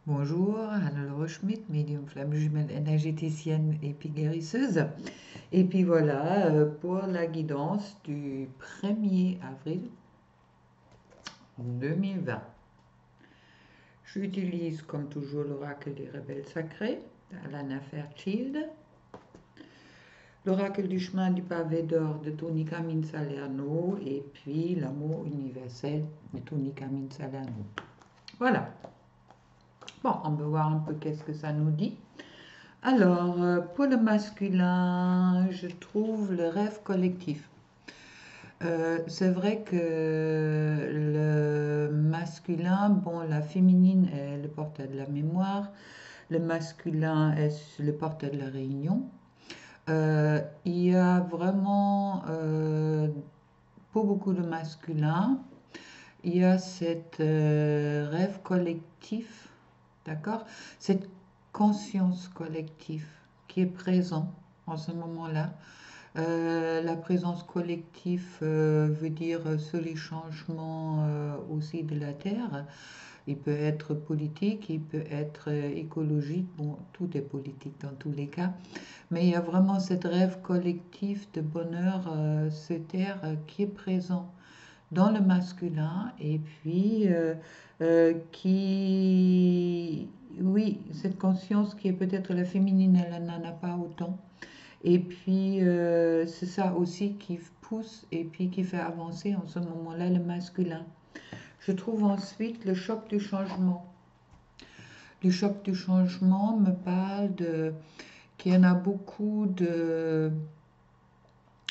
Bonjour, Anne-Laure Schmidt, médium flamme jumelle énergéticienne et puis guérisseuse. Et puis voilà, pour la guidance du 1er avril 2020. J'utilise comme toujours l'oracle des rebelles sacrés, Alana Fairchild, l'oracle du chemin du pavé d'or de Tony Camille Salerno et puis l'amour universel de Tony Camille Salerno. Voilà. Bon, on va voir un peu qu'est-ce que ça nous dit. Alors, pour le masculin, je trouve le rêve collectif. C'est vrai que le masculin, bon, la féminine est le porteur de la mémoire, le masculin est le porteur de la réunion. Il y a vraiment, pour beaucoup de masculins, il y a cette rêve collectif, d'accord? Cette conscience collective qui est présente en ce moment-là. La présence collective veut dire sur les changements aussi de la Terre. Il peut être politique, il peut être écologique, bon, tout est politique dans tous les cas, mais il y a vraiment cette rêve collectif de bonheur sur Terre qui est présent dans le masculin et puis oui, cette conscience qui est peut-être la féminine, elle n'en a pas autant. Et puis c'est ça aussi qui pousse et puis qui fait avancer en ce moment-là le masculin. Je trouve ensuite le choc du changement. Le choc du changement me parle qu'il y en a beaucoup de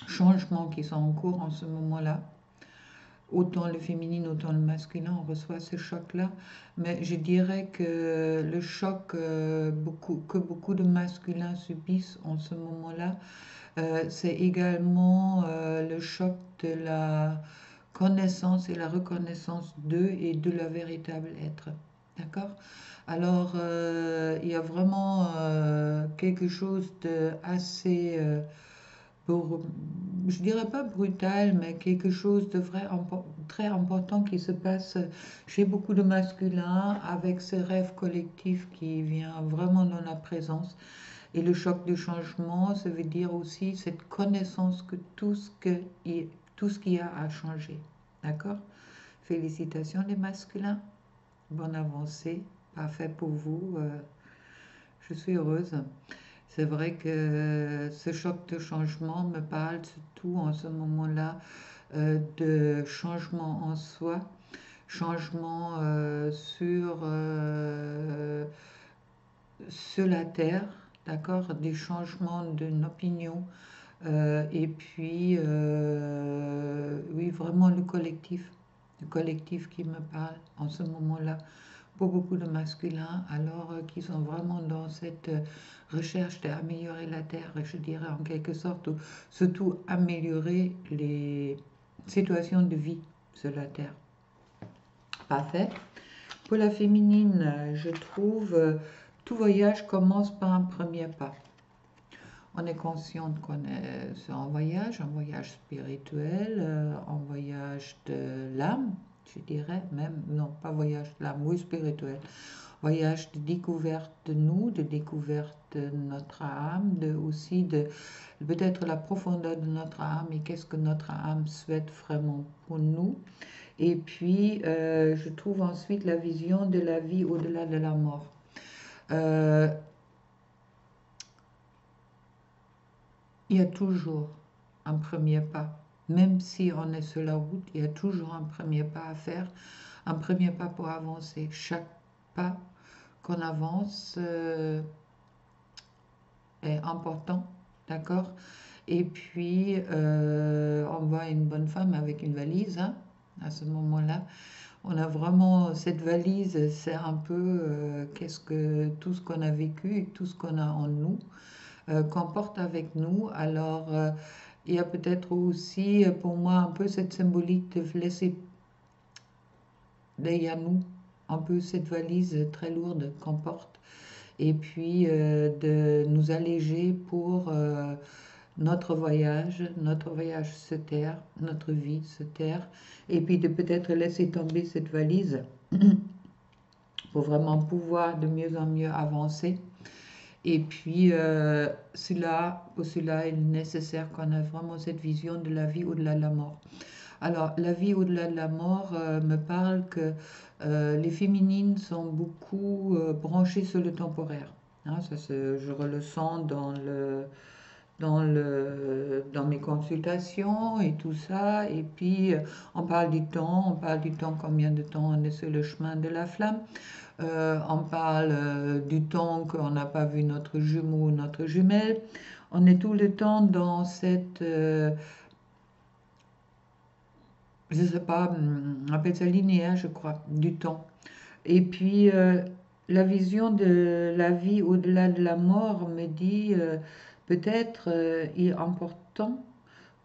changements qui sont en cours en ce moment-là. Autant le féminin, autant le masculin, on reçoit ce choc-là. Mais je dirais que le choc que beaucoup de masculins subissent en ce moment-là, c'est également le choc de la connaissance et la reconnaissance d'eux et de leur véritable être. D'accord? Alors, il y a vraiment quelque chose de assez je dirais pas brutal, mais quelque chose de vrai, très important qui se passe chez beaucoup de masculins avec ce rêve collectif qui vient vraiment dans la présence. Et le choc du changement, ça veut dire aussi cette connaissance que tout ce qu'il y a à changer. D'accord? Félicitations les masculins. Bonne avancée. Parfait pour vous. Je suis heureuse. C'est vrai que ce choc de changement me parle surtout en ce moment-là de changement en soi, changement sur la terre, d'accord, des changements d'une opinion et puis oui, vraiment le collectif qui me parle en ce moment-là pour beaucoup de masculins, alors qui sont vraiment dans cette recherche d'améliorer la Terre, je dirais en quelque sorte, ou surtout améliorer les situations de vie sur la Terre. Parfait. Pour la féminine, je trouve tout voyage commence par un premier pas. On est consciente qu'on est sur un voyage spirituel, un voyage de l'âme, je dirais même, non, pas voyage de l'âme, oui, spirituel. Voyage de découverte de nous, de découverte de notre âme, aussi de peut-être la profondeur de notre âme et qu'est-ce que notre âme souhaite vraiment pour nous. Et puis, je trouve ensuite la vision de la vie au-delà de la mort. Il y a toujours un premier pas. Même si on est sur la route, il y a toujours un premier pas à faire, un premier pas pour avancer. Chaque pas qu'on avance est important, d'accord? Et puis, on voit une bonne femme avec une valise, hein, à ce moment-là. On a vraiment cette valise, c'est un peu tout ce qu'on a vécu et tout ce qu'on a en nous, qu'on porte avec nous. Alors, il y a peut-être aussi pour moi un peu cette symbolique de laisser derrière nous un peu cette valise très lourde qu'on porte et puis de nous alléger pour notre voyage sur Terre, notre vie sur Terre, et puis de peut-être laisser tomber cette valise pour vraiment pouvoir de mieux en mieux avancer. Et puis, pour cela, il est nécessaire qu'on ait vraiment cette vision de la vie au-delà de la mort. Alors, la vie au-delà de la mort me parle que les féminines sont beaucoup branchées sur le temporaire. Hein, je le sens dans mes consultations et tout ça. Et puis, on parle du temps, combien de temps on est sur le chemin de la flamme. On parle du temps qu'on n'a pas vu notre jumeau ou notre jumelle. On est tout le temps dans cette, je ne sais pas, on appelle ça linéaire, je crois, du temps. Et puis, la vision de la vie au-delà de la mort me dit peut-être il est important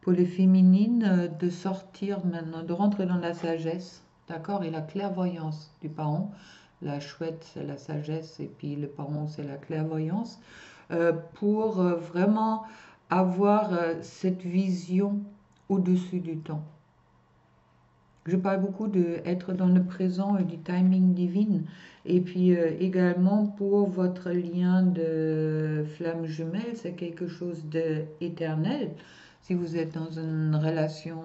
pour les féminines de sortir maintenant, de rentrer dans la sagesse, d'accord, et la clairvoyance du parent. La chouette, c'est la sagesse, et puis le parent, c'est la clairvoyance, pour vraiment avoir cette vision au-dessus du temps. Je parle beaucoup d'être dans le présent et du timing divine. Et puis également pour votre lien de flamme jumelle, c'est quelque chose d'éternel. Si vous êtes dans une relation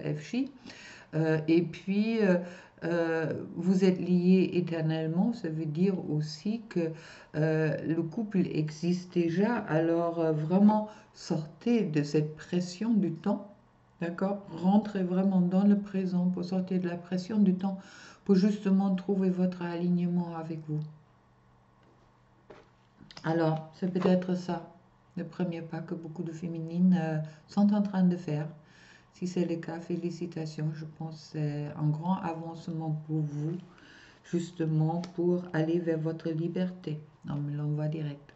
FJ, et puis vous êtes liés éternellement, ça veut dire aussi que le couple existe déjà. Alors vraiment sortez de cette pression du temps. D'accord? Rentrez vraiment dans le présent pour sortir de la pression du temps, pour justement trouver votre alignement avec vous. Alors, c'est peut-être ça, le premier pas que beaucoup de féminines sont en train de faire. Si c'est le cas, félicitations. Je pense que c'est un grand avancement pour vous, justement pour aller vers votre liberté. On me l'envoie direct.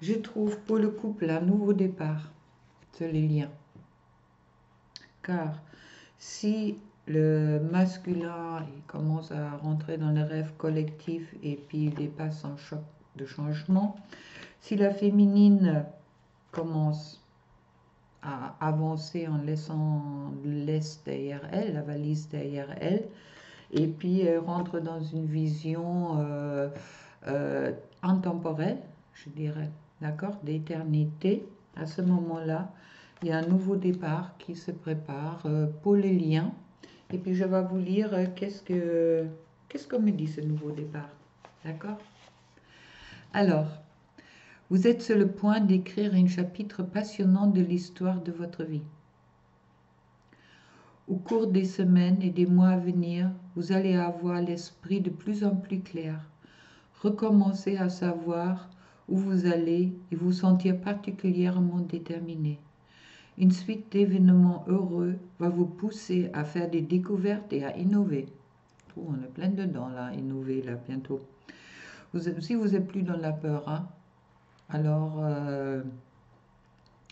Je trouve pour le couple un nouveau départ sur les liens. Car si le masculin il commence à rentrer dans le rêve collectif et puis il dépasse en choc de changement, si la féminine commence à avancer en laissant l'est derrière elle, la valise derrière elle, et puis elle rentre dans une vision intemporelle, je dirais, d'accord, d'éternité, à ce moment-là, il y a un nouveau départ qui se prépare pour les liens. Et puis je vais vous lire qu'est-ce que me dit ce nouveau départ. D'accord? Alors, vous êtes sur le point d'écrire un chapitre passionnant de l'histoire de votre vie. Au cours des semaines et des mois à venir, vous allez avoir l'esprit de plus en plus clair. Recommencez à savoir où vous allez et vous sentir particulièrement déterminé. Une suite d'événements heureux va vous pousser à faire des découvertes et à innover. Oh, on est plein dedans là, innover là bientôt. Si vous n'êtes plus dans la peur, hein, alors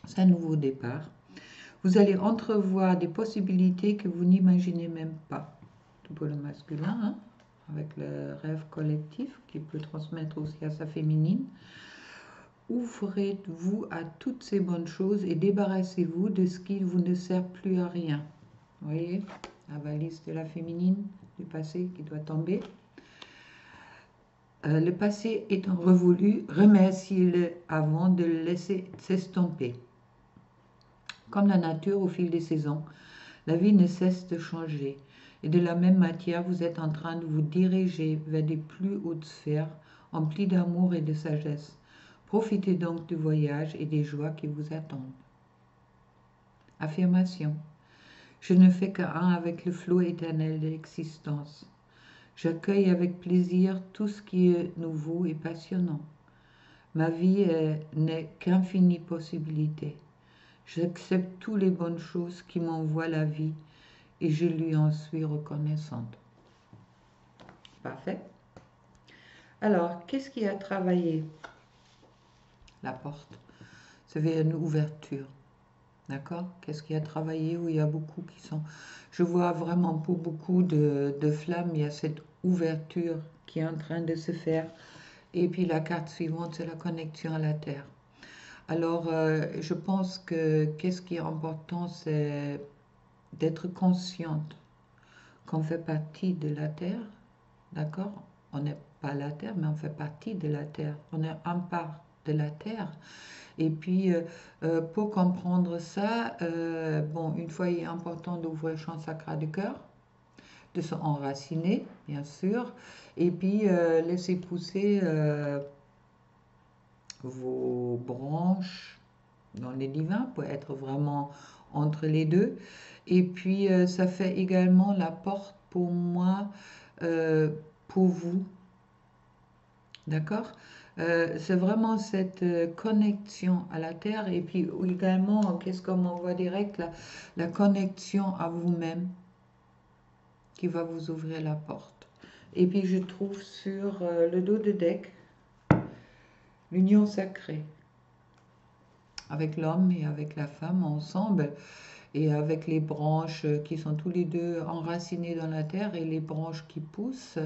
c'est un nouveau départ. Vous allez entrevoir des possibilités que vous n'imaginez même pas. Tout pour le masculin, hein, avec le rêve collectif qui peut transmettre aussi à sa féminine. Ouvrez-vous à toutes ces bonnes choses et débarrassez-vous de ce qui vous ne sert plus à rien. Vous voyez, la valise de la féminine, du passé qui doit tomber. Le passé étant révolu, remerciez-le avant de le laisser s'estomper. Comme la nature au fil des saisons, la vie ne cesse de changer. Et de la même matière, vous êtes en train de vous diriger vers des plus hautes sphères, emplies d'amour et de sagesse. Profitez donc du voyage et des joies qui vous attendent. Affirmation. Je ne fais qu'un avec le flot éternel de l'existence. J'accueille avec plaisir tout ce qui est nouveau et passionnant. Ma vie n'est qu'infinie possibilité. J'accepte toutes les bonnes choses qui m'envoient la vie et je lui en suis reconnaissante. Parfait. Alors, qu'est-ce qui a travaillé? La porte. Ça veut dire une ouverture. D'accord? Qu'est-ce qui a travaillé? Où il y a beaucoup qui sont... Je vois vraiment pour beaucoup de flammes, il y a cette ouverture qui est en train de se faire. Et puis la carte suivante, c'est la connexion à la Terre. Alors, je pense que qu'est-ce qui est important, c'est d'être consciente qu'on fait partie de la Terre d'accord? On n'est pas la terre, mais on fait partie de la terre. On est un part de la terre. Et puis, pour comprendre ça, bon, une fois, il est important d'ouvrir le champ sacré du cœur, de se enraciner, bien sûr, et puis laisser pousser vos branches dans les divins pour être vraiment entre les deux. Et puis, ça fait également la porte pour moi, euh, pour vous, d'accord? C'est vraiment cette connexion à la terre et puis également, qu'est-ce qu'on voit direct, la connexion à vous-même qui va vous ouvrir la porte. Et puis je trouve sur le dos de deck l'union sacrée avec l'homme et avec la femme ensemble et avec les branches qui sont tous les deux enracinées dans la terre et les branches qui poussent,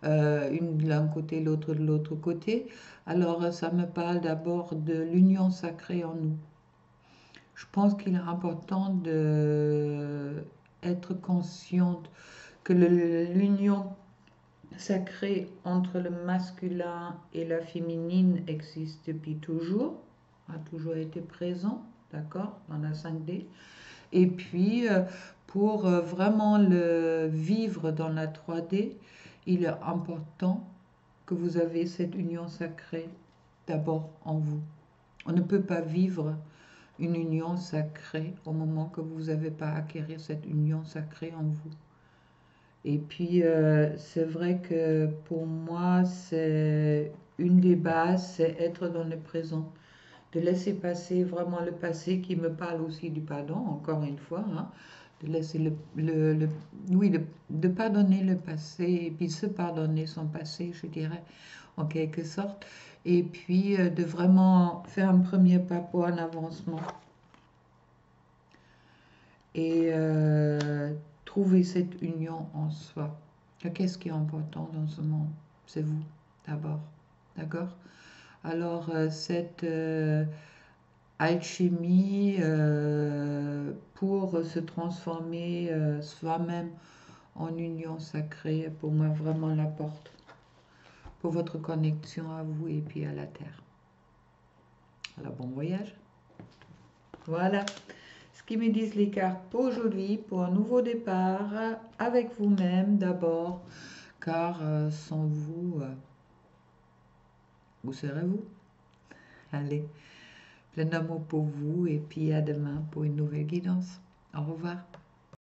une de l'un côté, l'autre de l'autre côté. Alors ça me parle d'abord de l'union sacrée en nous. Je pense qu'il est important de être consciente que l'union sacrée entre le masculin et la féminine existe depuis toujours, a toujours été présent, d'accord, dans la 5D. Et puis, pour vraiment le vivre dans la 3D, il est important que vous avez cette union sacrée d'abord en vous. On ne peut pas vivre une union sacrée au moment que vous n'avez pas acquérir cette union sacrée en vous. Et puis, c'est vrai que pour moi, c'est une des bases, c'est être dans le présent, de laisser passer vraiment le passé qui me parle aussi du pardon, encore une fois, hein, de laisser oui, de pardonner le passé et puis se pardonner son passé, je dirais, en quelque sorte, et puis de vraiment faire un premier pas pour un avancement et trouver cette union en soi. Qu'est-ce qui est important dans ce monde? C'est vous, d'abord. D'accord? Alors, cette alchimie pour se transformer soi-même en union sacrée, pour moi, vraiment la porte pour votre connexion à vous et puis à la terre. Alors, bon voyage. Voilà ce qui me disent les cartes pour aujourd'hui, pour un nouveau départ avec vous-même d'abord, car sans vous, où serez-vous? Allez, plein d'amour pour vous et puis à demain pour une nouvelle guidance. Au revoir.